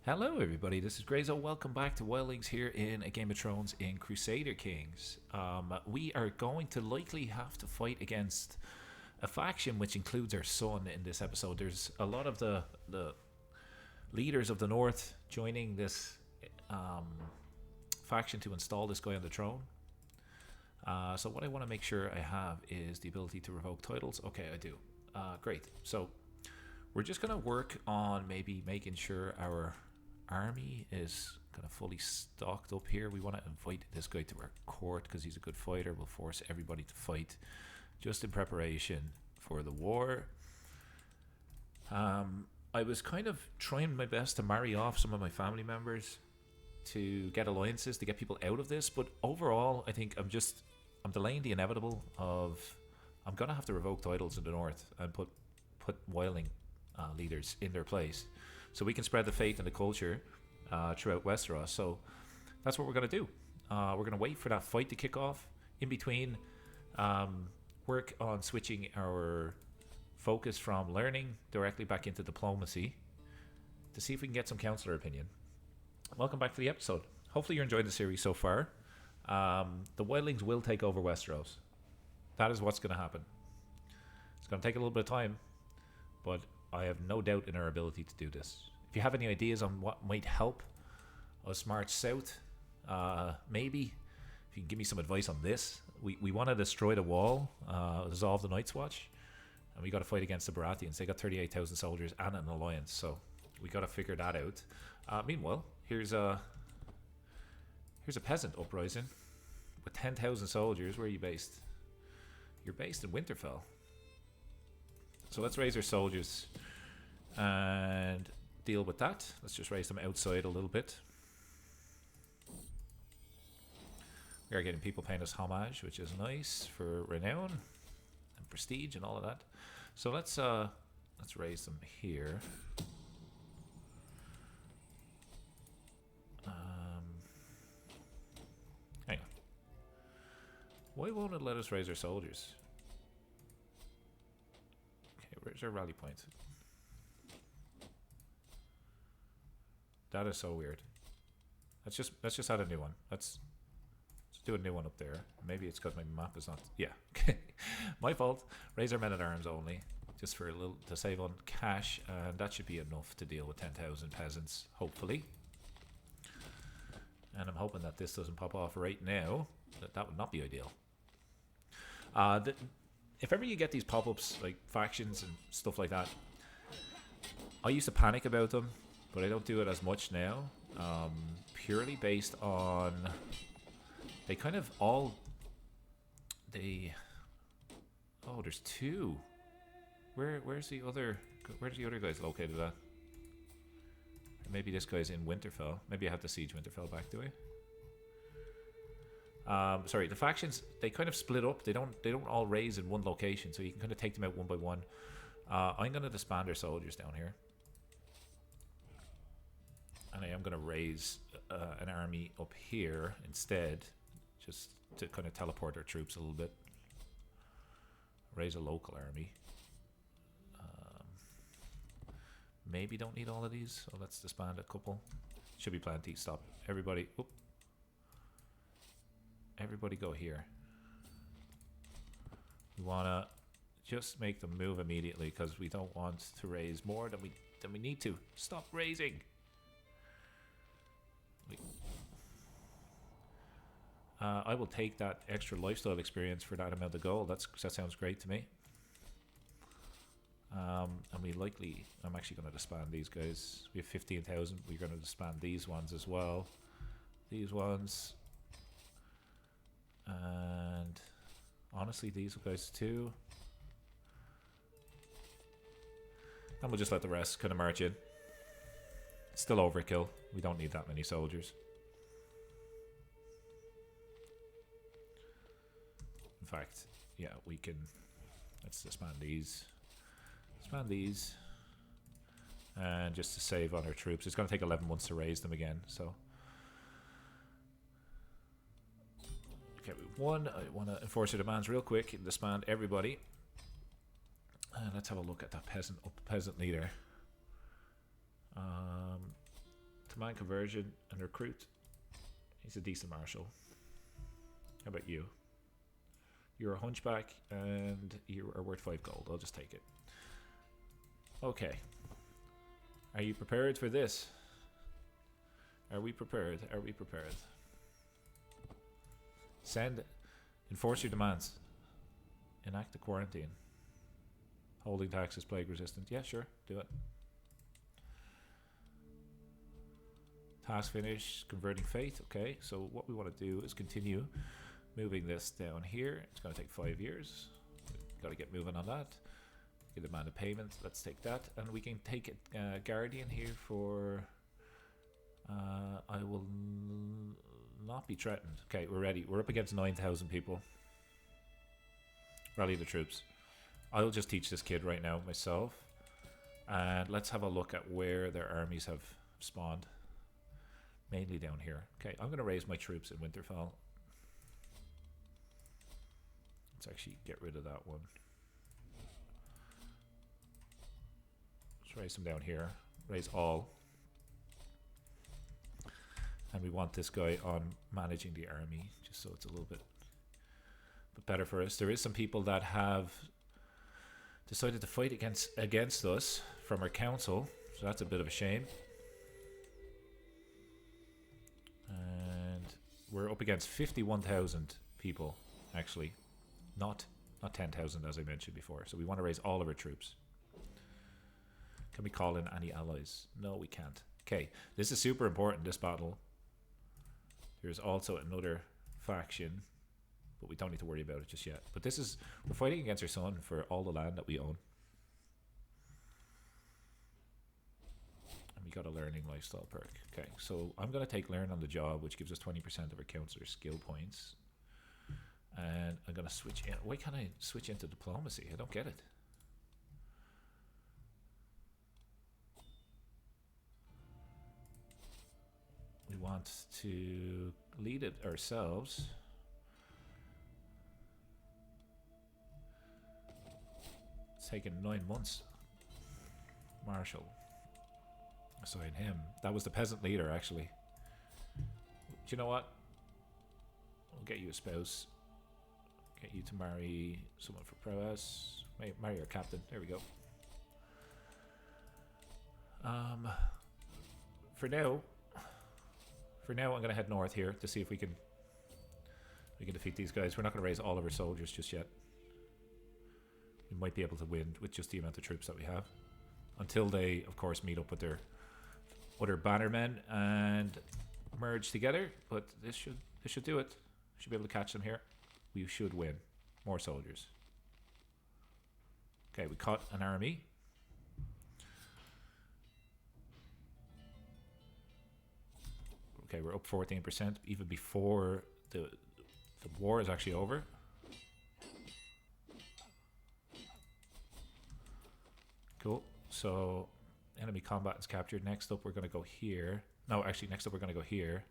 Hello, everybody. This is Grayzo. Welcome back to Wildlings here in a Game of Thrones in Crusader Kings. We are going to likely have to fight against a faction which includes our son in this episode. There's a lot of the leaders of the North joining this faction to install this guy on the throne. So what I want to make sure I have is the ability to revoke titles. Okay, I do. Great. So we're just going to work on maybe making sure our army is kind of fully stocked up here. We want to invite this guy to our court because he's a good fighter. We'll force everybody to fight just in preparation for the war. I was kind of trying my best to marry off some of my family members to get alliances to get people out of this, but overall I think I'm delaying the inevitable of I'm gonna have to revoke titles in the north and put Wildling leaders in their place so we can spread the faith and the culture throughout Westeros. So that's what we're going to do. We're going to wait for that fight to kick off. In between, work on switching our focus from learning directly back into diplomacy to see if we can get some counselor opinion. Welcome back to the episode. Hopefully you're enjoying the series so far. The Wildlings will take over Westeros. That is what's going to happen. It's going to take a little bit of time, but I have no doubt in our ability to do this. If you have any ideas on what might help us march south, maybe if you can give me some advice on this. We want to destroy the wall, dissolve the Night's Watch, and we got to fight against the Baratheons. They got 38,000 soldiers and an alliance, so we got to figure that out. Meanwhile, here's a peasant uprising with 10,000 soldiers. Where are you based? You're based in Winterfell. So let's raise our soldiers and deal with that. Let's just raise them outside a little bit. We are getting people paying us homage, which is nice for renown and prestige and all of that. So let's raise them here. Hang on. Why won't it let us raise our soldiers? Where's our rally point? That is so weird. Let's just add a new one. Let's do a new one up there. Maybe it's because my map is not. Yeah, my fault. Raise our men at arms only, just for a little to save on cash, and that should be enough to deal with 10,000 peasants, hopefully. And I'm hoping that this doesn't pop off right now. That would not be ideal. If ever you get these pop-ups like factions and stuff like that, I used to panic about them, but I don't do it as much now. Purely based on they kind of all oh, there's two. Where's the other guys located at? Maybe this guy's in Winterfell. Maybe I have to siege Winterfell back, do I? Sorry, the factions, they kind of split up. They don't all raise in one location, so you can kind of take them out one by one. I'm going to disband our soldiers down here, and I am going to raise an army up here instead, just to kind of teleport our troops a little bit. Raise a local army. Maybe don't need all of these, so let's disband a couple. Should be plenty. Stop. Everybody. Oop. Everybody go here. We want to just make them move immediately because we don't want to raise more than we need to. Stop raising. I will take that extra lifestyle experience for that amount of gold. That sounds great to me. And I'm actually going to disband these guys. We have 15,000. We're going to disband these ones as well. These ones. And honestly, these guys too. And we'll just let the rest kind of march in. It's still overkill. We don't need that many soldiers. In fact, yeah, we can. Let's disband these. Disband these. And just to save on our troops. It's going to take 11 months to raise them again, so. Okay, I want to enforce your demands real quick and disband everybody. Let's have a look at that peasant leader. command conversion and recruit. He's a decent marshal. How about you? You're a hunchback and you are worth 5 gold. I'll just take it. Okay. Are you prepared for this? Are we prepared? Are we prepared? Send. Enforce your demands. Enact the quarantine. Holding taxes, plague resistant. Yeah, sure. Do it. Task finish. Converting faith. Okay, so what we want to do is continue moving this down here. It's going to take 5 years. Got to get moving on that. Get demand a payment. Let's take that. And we can take a guardian here for... I will not be threatened. Okay, we're ready. We're up against 9,000 people. Rally the troops. I'll just teach this kid right now myself. And let's have a look at where their armies have spawned. Mainly down here. Okay, I'm going to raise my troops in Winterfell. Let's actually get rid of that one. Let's raise them down here. Raise all. And we want this guy on managing the army, just so it's a little bit better for us. There is some people that have decided to fight against us from our council, so that's a bit of a shame. And we're up against 51,000 people, actually. Not 10,000 as I mentioned before. So we want to raise all of our troops. Can we call in any allies? No, we can't. Okay, this is super important, this battle. There's also another faction, but we don't need to worry about it just yet. But this is, we're fighting against our son for all the land that we own. And we got a learning lifestyle perk. Okay, so I'm going to take learn on the job, which gives us 20% of our counselor skill points. And I'm going to switch in. Why can't I switch into diplomacy? I don't get it. We want to lead it ourselves. It's taken 9 months. Marshal. Assign him. That was the peasant leader, actually. Do you know what? We'll get you a spouse. Get you to marry someone for prowess. Marry your captain. There we go. For now, I'm going to head north here to see if we can defeat these guys. We're not going to raise all of our soldiers just yet. We might be able to win with just the amount of troops that we have, until they, of course, meet up with their other bannermen and merge together. But this should do it. Should be able to catch them here. We should win. More soldiers. Okay, we caught an army. Okay, we're up 14%, even before the war is actually over. Cool. So, enemy combat is captured. Next up, we're going to go here. No, actually, next up, we're going to go here.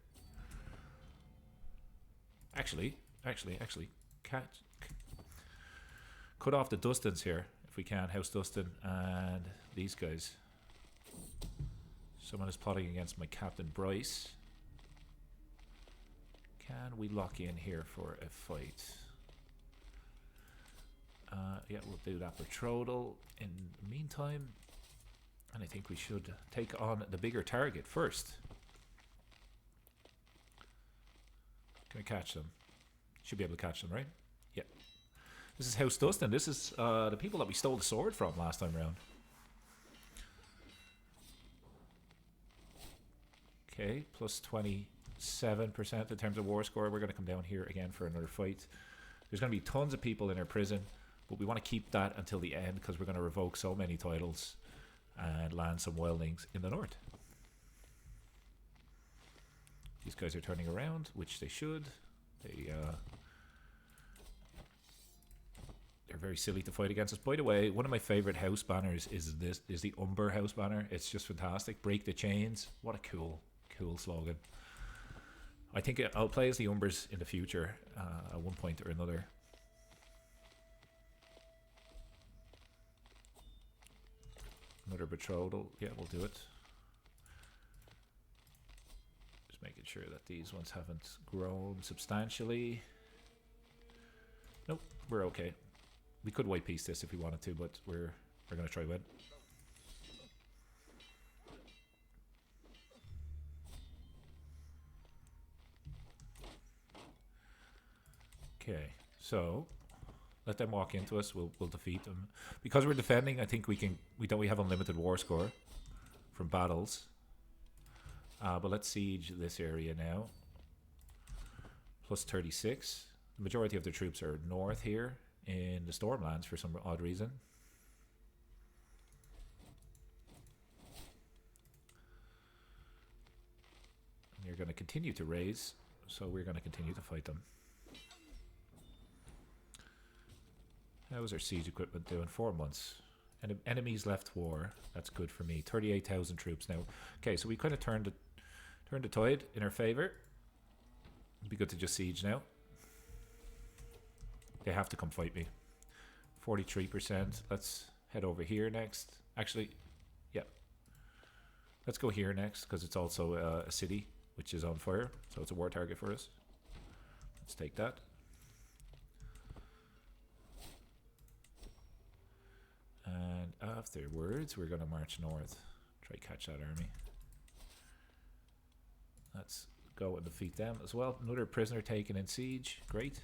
Actually, cut off the Dustins here, if we can. House Dustin and these guys. Someone is plotting against my Captain Bryce. Can we lock in here for a fight? Yeah, we'll do that betrothal in the meantime. And I think we should take on the bigger target first. Can we catch them? Should be able to catch them, right? Yeah. This is House Dustin. This is the people that we stole the sword from last time around. Okay, plus 27% in terms of war score. We're going to come down here again for another fight. There's going to be tons of people in our prison, but we want to keep that until the end because we're going to revoke so many titles and land some wildlings in the north. These guys are turning around, which they should. They're very silly to fight against us. By the way, one of my favorite house banners is the Umber house banner. It's just fantastic. Break the chains. What a cool slogan. I think I'll play as the Umbers in the future at one point or another. Another betrothal. Yeah, we'll do it. sure that these ones haven't grown substantially. Nope, we're okay. We could white piece this if we wanted to, but we're gonna try win. Okay, so let them walk into us. We'll defeat them because we're defending. I think we have unlimited war score from battles. But let's siege this area now. Plus 36. The majority of the troops are north here in the Stormlands for some odd reason. And you're going to continue to raise, so we're going to continue to fight them. How is our siege equipment doing? 4 months. And enemies left war. That's good for me. 38,000 troops now. Okay, so we kind of turned the tide in our favor. It'd be good to just siege now. They have to come fight me. 43%. Let's head over here next. Actually, yeah. Let's go here next because it's also a city which is on fire. So it's a war target for us. Let's take that. And afterwards, we're going to march north. Try catch that army. Let's go and defeat them as well. Another prisoner taken in siege. Great.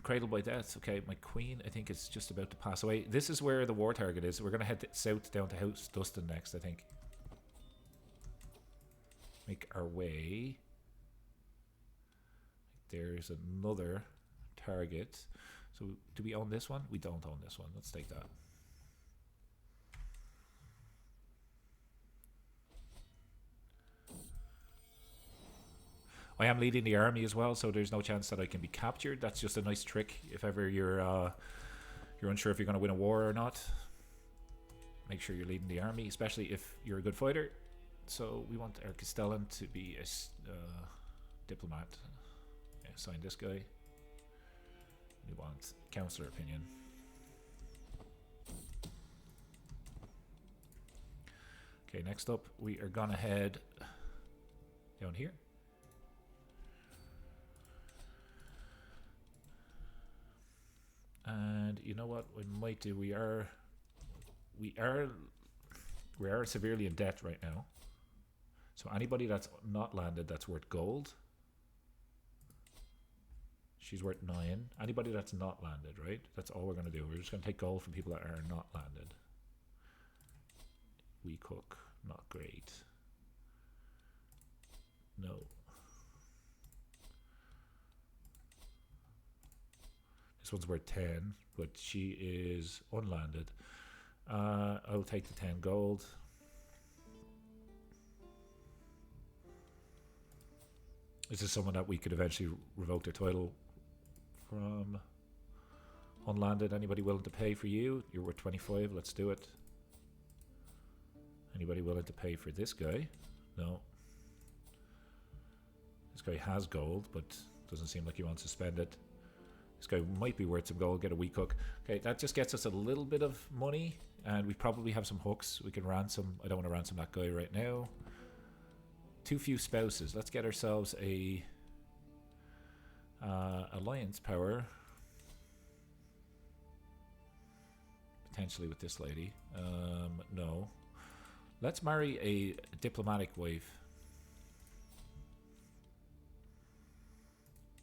Cradled by death. Okay, my queen, I think, is just about to pass away. This is where the war target is. We're going to head south down to House Dustin next, I think. Make our way. There's another target. So do we own this one? We don't own this one. Let's take that. I am leading the army as well, so there's no chance that I can be captured. That's just a nice trick if ever you're unsure if you're going to win a war or not. Make sure you're leading the army, especially if you're a good fighter. So we want our Castellan to be a diplomat. Yeah, sign this guy. We want counselor opinion. Okay, next up we are gonna head down here. And you know what we might do? We are severely in debt right now. So anybody that's not landed that's worth gold. She's worth 9. Anybody that's not landed, right? That's all we're gonna do. We're just gonna take gold from people that are not landed. We cook, not great. No. This one's worth 10, but she is unlanded. I'll take the 10 gold. This is someone that we could eventually revoke their title from. Unlanded. Anybody willing to pay for you? You're worth 25. Let's do it. Anybody willing to pay for this guy? No. This guy has gold, but doesn't seem like he wants to spend it. This guy might be worth some gold. Get a wee cook. Okay, that just gets us a little bit of money, and we probably have some hooks we can ransom. I don't want to ransom that guy right now. Too few spouses. Let's get ourselves a alliance power. Potentially with this lady. No. Let's marry a diplomatic wife.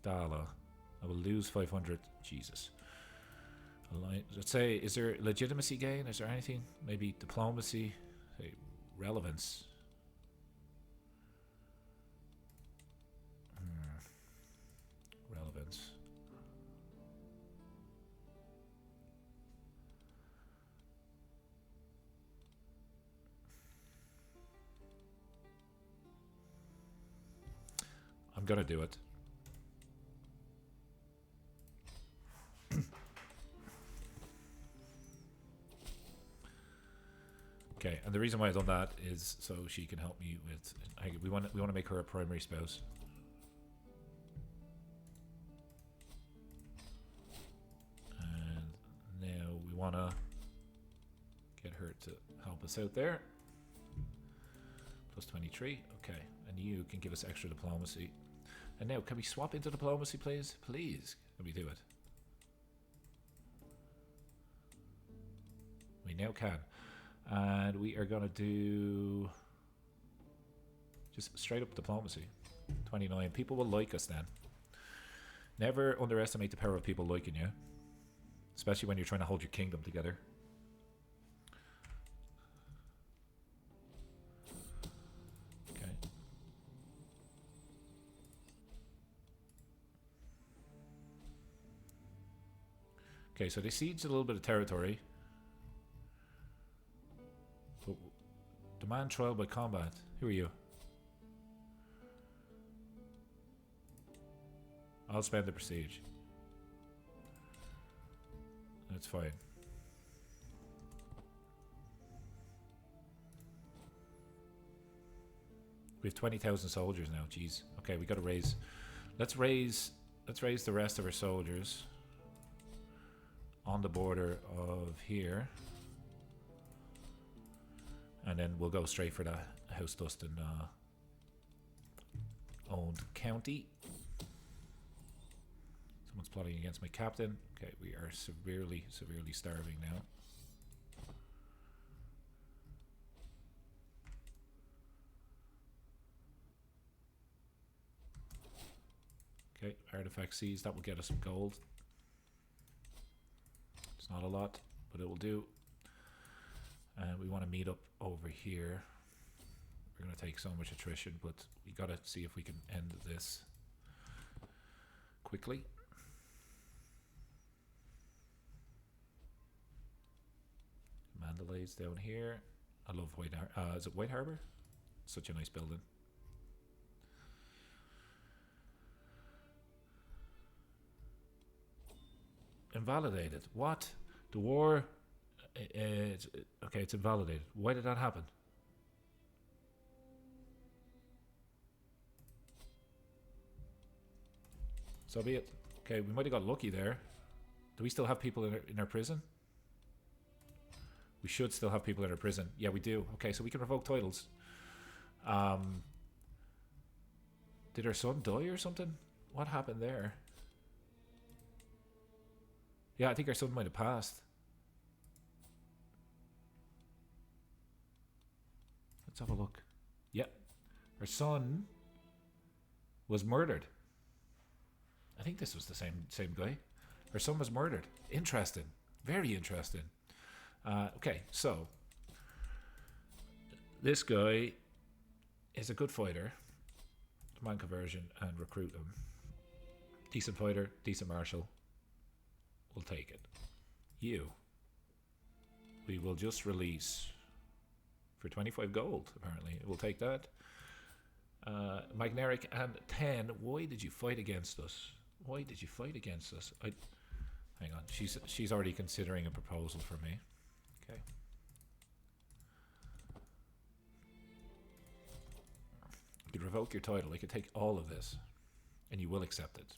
Dala. I will lose 500. Jesus. Let's say, is there legitimacy gain? Is there anything? Maybe diplomacy? Say, relevance. Relevance. I'm gonna do it. Okay, and the reason why I've done that is so she can help me with. We want to make her a primary spouse. And now we want to get her to help us out there. Plus 23. Okay. And you can give us extra diplomacy. And now, can we swap into diplomacy, please? Please. Can we do it? We now can. And we are going to do just straight up diplomacy. 29. People will like us then. Never underestimate the power of people liking you. Especially when you're trying to hold your kingdom together. Okay. Okay, so they siege a little bit of territory. But demand trial by combat. Who are you? I'll spend the prestige. That's fine. We have 20,000 soldiers now. Jeez. Okay, we got to raise. Let's raise the rest of our soldiers on the border of here, and then we'll go straight for that House Dustin owned county. Someone's plotting against my captain. Okay, we are severely starving now. Okay, artifact seized. That will get us some gold. It's not a lot, but it will do. And we want to meet up over here. We're going to take so much attrition, but we got to see if we can end this quickly. Mandalay's down here. I love White Harbor. Is it White Harbor? Such a nice building. Invalidated. What? The war... okay, it's invalidated. Why did that happen? So be it. Okay, we might have got lucky there. Do we still have people in our prison? We should still have people in our prison. Yeah, we do. Okay, so we can revoke titles. Did our son die or something? What happened there? Yeah, I think our son might have passed. Let's have a look. Yep. Our son was murdered. I think this was the same guy. Our son was murdered. Interesting. Very interesting. Okay, so this guy is a good fighter. Command conversion and recruit him. Decent fighter, decent marshal. We'll take it. You. We will just release for 25 gold, apparently. We'll take that. Magneric and Thenn, why did you fight against us? Why did you fight against us? Hang on. She's already considering a proposal for me. Okay. You could revoke your title. I could take all of this, and you will accept it.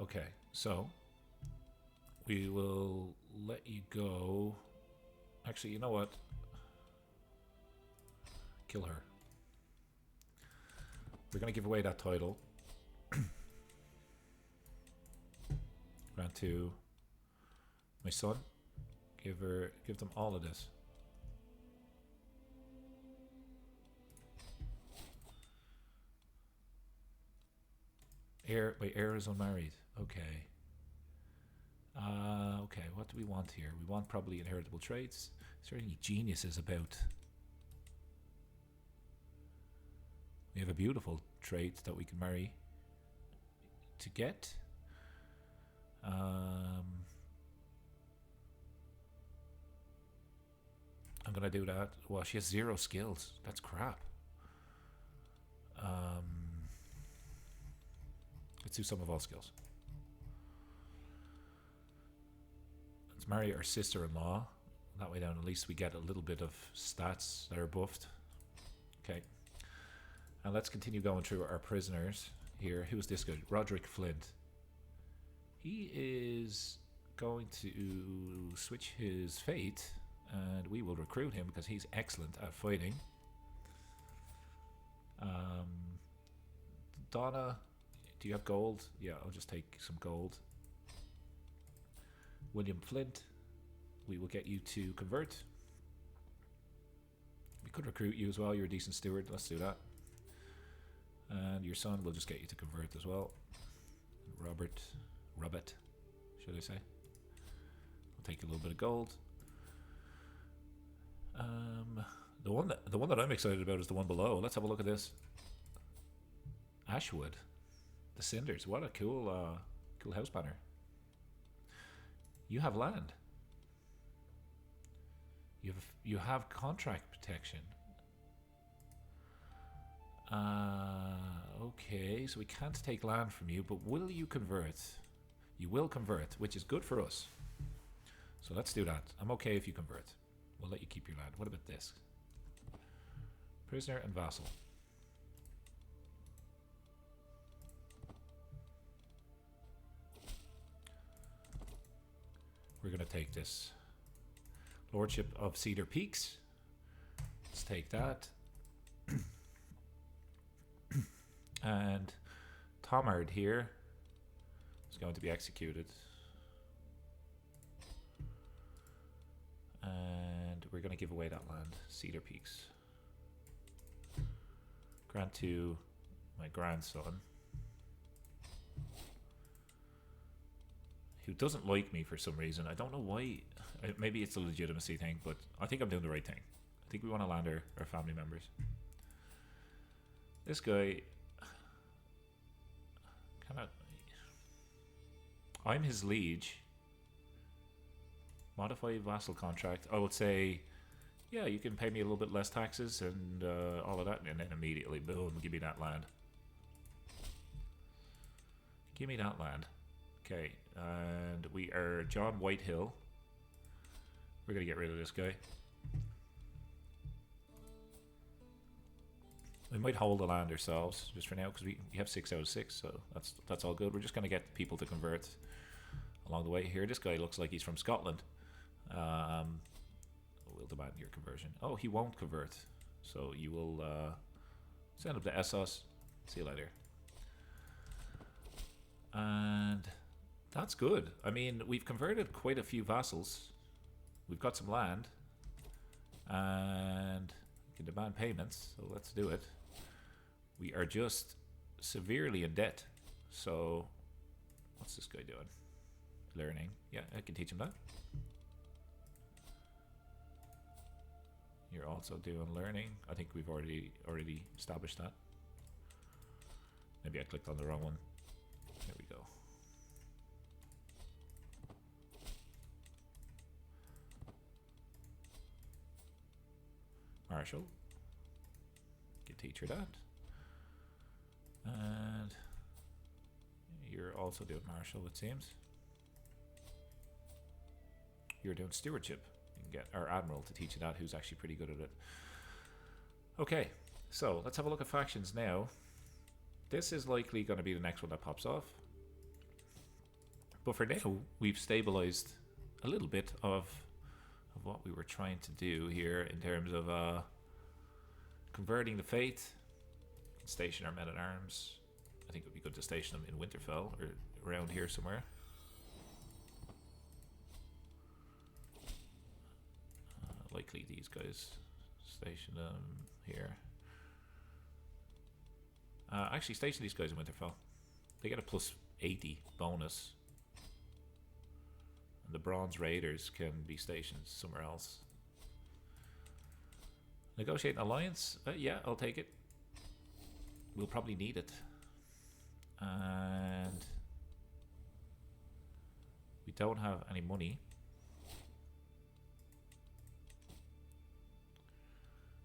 Okay, so we will let you go. Actually, you know what? Kill her. We're going to give away that title. Grant to my son. Give them all of this. Heir is unmarried. Okay. Okay, what do we want here? We want probably inheritable traits. Is there any geniuses about? We have a beautiful trait that we can marry to get. I'm gonna do that. Well, she has 0 skills. That's crap. Let's do some of all skills. Let's marry our sister-in-law. That way down, at least we get a little bit of stats that are buffed. Okay. And let's continue going through our prisoners here. Who is this guy? Roderick Flint. He is going to switch his fate And we will recruit him because he's excellent at fighting. Donna, do you have gold? Yeah, I'll just take some gold. William Flint, we will get you to convert. We could recruit you as well. You're a decent steward. Let's do that. And your son will just get you to convert as well. Robert, should I say? We'll take a little bit of gold. The one that I'm excited about is the one below. Let's have a look at this. Ashwood, the Cinders. What a cool house banner. You have land. You have contract protection. Okay, so we can't take land from you, but will you convert? You will convert, which is good for us. So let's do that. I'm okay if you convert. We'll let you keep your land. What about this? Prisoner and vassal. We're going to take this. Lordship of Cedar Peaks. Let's take that. And Tomard here is going to be executed. And we're going to give away that land, Cedar Peaks. Grant to my grandson, who doesn't like me for some reason. I don't know why. Maybe it's a legitimacy thing, but I think I'm doing the right thing. I think we want to land our family members. This guy, I'm his liege. Modify vassal contract. I would say, yeah, you can pay me a little bit less taxes and all of that, and then immediately, boom, give me that land. Give me that land. Okay, and we are John Whitehill. We're going to get rid of this guy. We might hold the land ourselves just for now because we have 6 out of 6, so that's all good. We're just going to get people to convert along the way here. This guy looks like he's from Scotland. We'll demand your conversion. Oh, he won't convert, so you will send him to Essos. See you later. And that's good. I mean, we've converted quite a few vassals. We've got some land, and we can demand payments, so let's do it. We are just severely in debt, so what's this guy doing? Learning. Yeah, I can teach him that. You're also doing learning. I think we've already established that. Maybe I clicked on the wrong one. There we go. Marshall. Can teach her that. And you're also doing Marshall, it seems. You're doing stewardship. You can get our admiral to teach you that, who's actually pretty good at it. Okay, so let's have a look at factions now. This is likely going to be the next one that pops off. But for now, we've stabilized a little bit of what we were trying to do here in terms of converting the faith. Station our men at arms. I think it would be good to station them in Winterfell or around here somewhere. Likely these guys station them here. Actually, station these guys in Winterfell. They get a plus 80 bonus. And the Bronze Raiders can be stationed somewhere else. Negotiate an alliance? Yeah, I'll take it. We'll probably need it. And we don't have any money.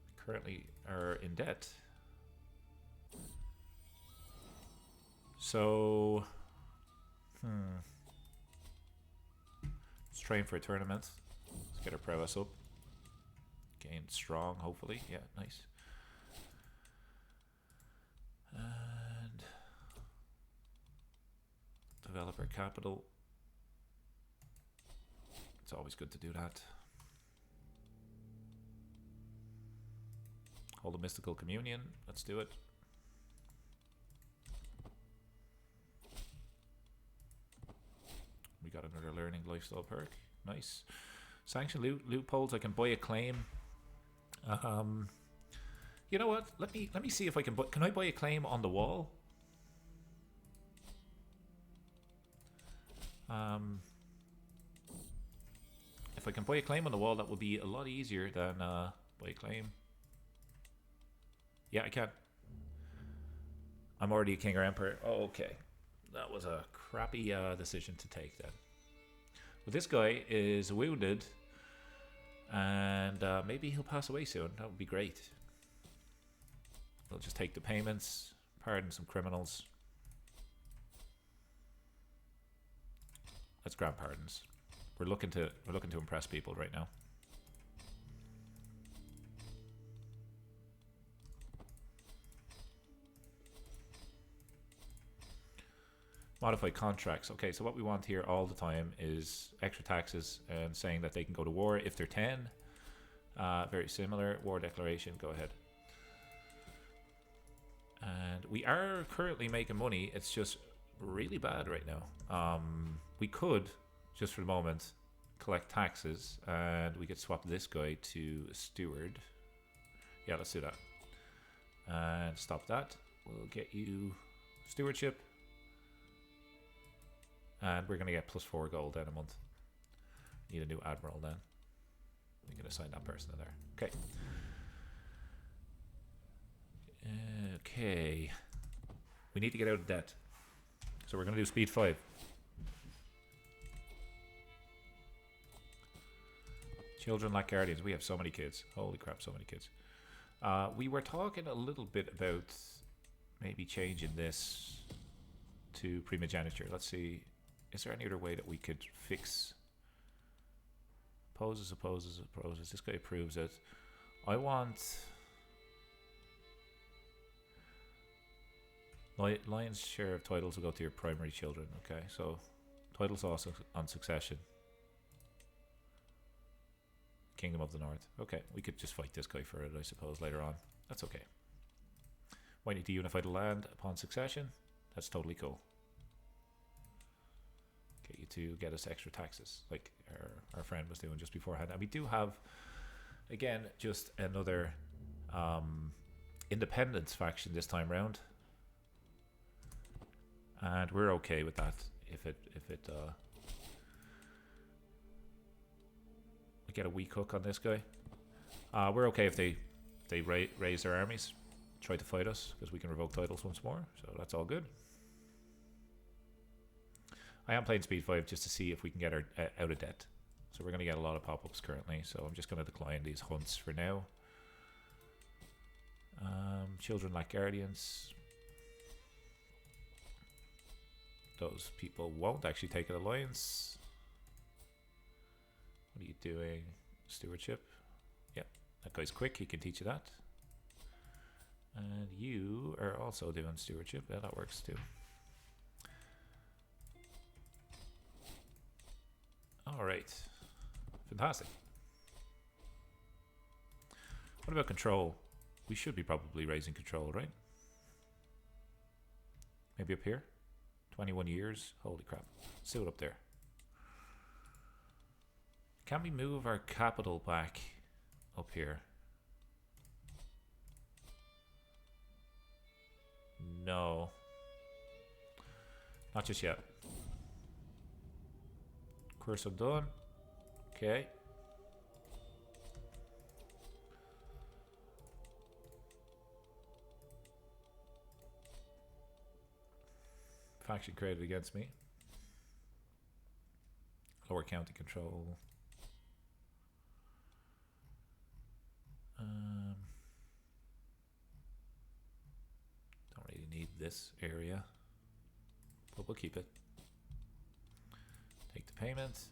We currently are in debt. So, let's train for a tournament. Let's get our prowess up. Gain strong, hopefully. Yeah, nice. And developer capital. It's always good to do that. Hold a mystical communion. Let's do it. We got another learning lifestyle perk. Nice. Sanction loopholes. I can buy a claim. You know what? Let me see if I can buy. Can I buy a claim on the wall? If I can buy a claim on the wall, that would be a lot easier than buy a claim. Yeah, I can. I'm already a king or emperor. Oh, okay. That was a crappy decision to take then. But this guy is wounded, and maybe he'll pass away soon. That would be great. We'll just take the payments, pardon some criminals. Let's grant pardons. We're looking to impress people right now. Modify contracts. Okay, so what we want here all the time is extra taxes and saying that they can go to war if they're 10. Very similar. War declaration. Go ahead. And we are currently making money. It's just really bad right now. We could, just for the moment, collect taxes, and we could swap this guy to a steward. Yeah, let's do that. And stop that. We'll get you stewardship. And we're going to get +4 gold in a month. Need a new admiral then. We can assign that person in there. Okay. Okay. We need to get out of debt. So we're going to do speed 5. Children like guardians. We have so many kids. Holy crap, so many kids. We were talking a little bit about maybe changing this to primogeniture. Let's see. Is there any other way that we could fix opposes? This guy approves it. I want lion's share of titles will go to your primary children. Okay, so titles also on succession. Kingdom of the North. Okay, we could just fight this guy for it, I suppose, later on. That's okay. Might need to unify the land upon succession. That's totally cool. Get you to get us extra taxes, like our friend was doing just beforehand. And we do have, again, just another independence faction this time round, and we're okay with that. If it we get a weak hook on this guy, we're okay if they raise their armies, try to fight us, because we can revoke titles once more. So that's all good. I am playing speed 5 just to see if we can get our out of debt. So we're going to get a lot of pop-ups currently. So I'm just going to decline these hunts for now. Children like guardians. Those people won't actually take an alliance. What are you doing? Stewardship. Yeah, that guy's quick. He can teach you that. And you are also doing stewardship. Yeah, that works too. All right, fantastic. What about control? We should be probably raising control, right? Maybe up here? 21 years? Holy crap. Let's see what up there. Can we move our capital back up here? No. Not just yet. Course I'm done. Okay. Faction created against me. Lower county control. Don't really need this area, but we'll keep it. Take the payment.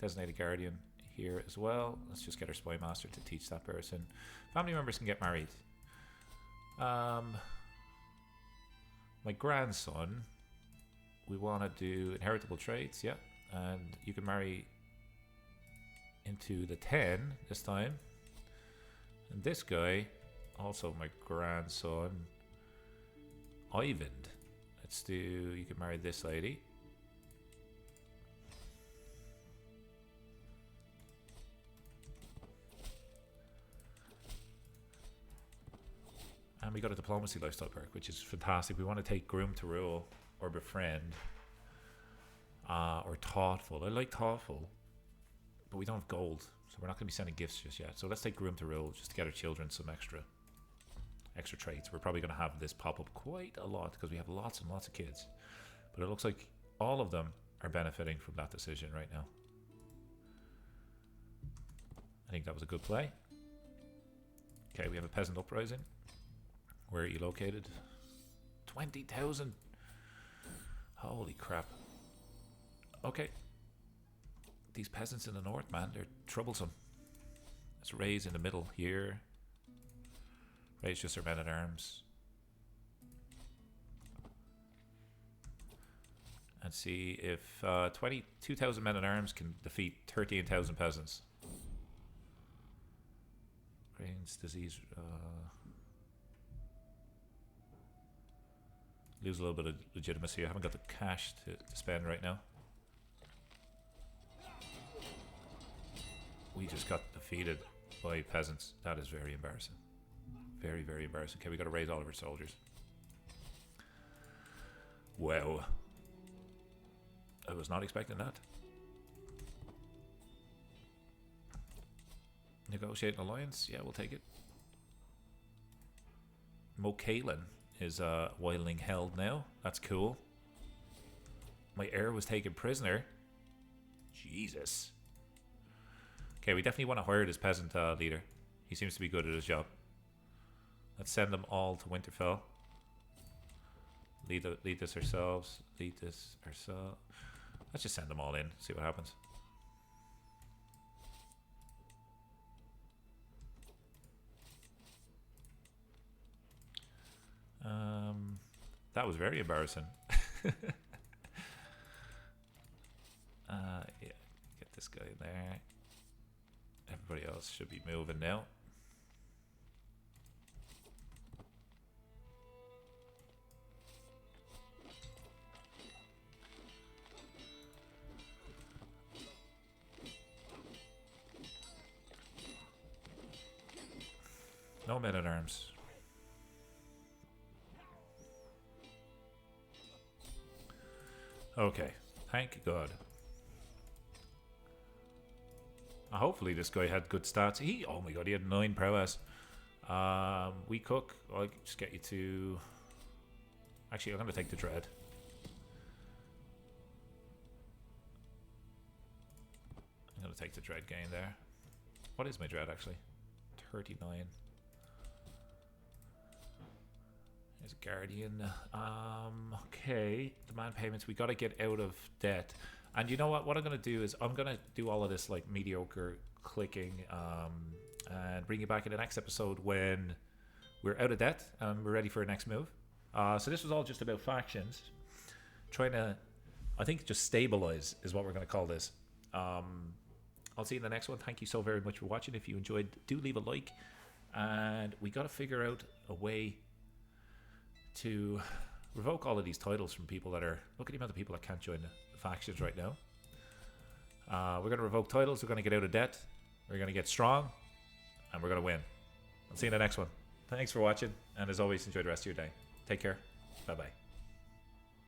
Designate a guardian here as well. Let's just get our spy master to teach that person. Family members can get married. My grandson, we want to do inheritable traits, yeah, and you can marry into the Thenn this time. And this guy also my grandson, Ivan. Let's do, you can marry this lady. And we got a diplomacy lifestyle perk, which is fantastic. We want to take groom to rule, or befriend, or thoughtful. I like thoughtful, but we don't have gold, so we're not going to be sending gifts just yet. So let's take groom to rule, just to get our children some extra traits. We're probably going to have this pop up quite a lot because we have lots and lots of kids. But it looks like all of them are benefiting from that decision right now. I think that was a good play. Okay, we have a peasant uprising. Where are you located? 20,000. Holy crap. Okay. These peasants in the north, man, they're troublesome. Let's raise in the middle here. Raise just our men at arms. And see if 22,000 men at arms can defeat 13,000 peasants. Grains, disease. Lose a little bit of legitimacy. I haven't got the cash to spend right now. We just got defeated by peasants. That is very embarrassing. Very, very embarrassing. Okay, we got to raise all of our soldiers. Wow. I was not expecting that. Negotiate an alliance? Yeah, we'll take it. Mokalin is Wildling held now. That's cool. My heir was taken prisoner. Jesus. Okay, we definitely want to hire this peasant leader. He seems to be good at his job. Let's send them all to Winterfell. Lead this ourselves. Lead this ourselves. Let's just send them all in. See what happens. That was very embarrassing. Yeah, get this guy in there. Everybody else should be moving now. No men at arms. Okay, thank God. Hopefully this guy had good stats. Oh my God, he had 9 prowess. We cook. I'll just get you to... Actually, I'm going to take the dread. I'm going to take the dread gain there. What is my dread actually? 39. There's a guardian. Okay, demand payments. We got to get out of debt. And you know what? What I'm going to do is I'm going to do all of this like mediocre clicking and bring you back in the next episode when we're out of debt and we're ready for our next move. So this was all just about factions. Trying to, I think, just stabilize is what we're going to call this. I'll see you in the next one. Thank you so very much for watching. If you enjoyed, do leave a like. And we got to figure out a way to revoke all of these titles from people that are... Look at the amount of people that can't join the factions right now. We're going to revoke titles. We're going to get out of debt. We're going to get strong. And we're going to win. I'll see you in the next one. Thanks for watching. And as always, enjoy the rest of your day. Take care. Bye-bye.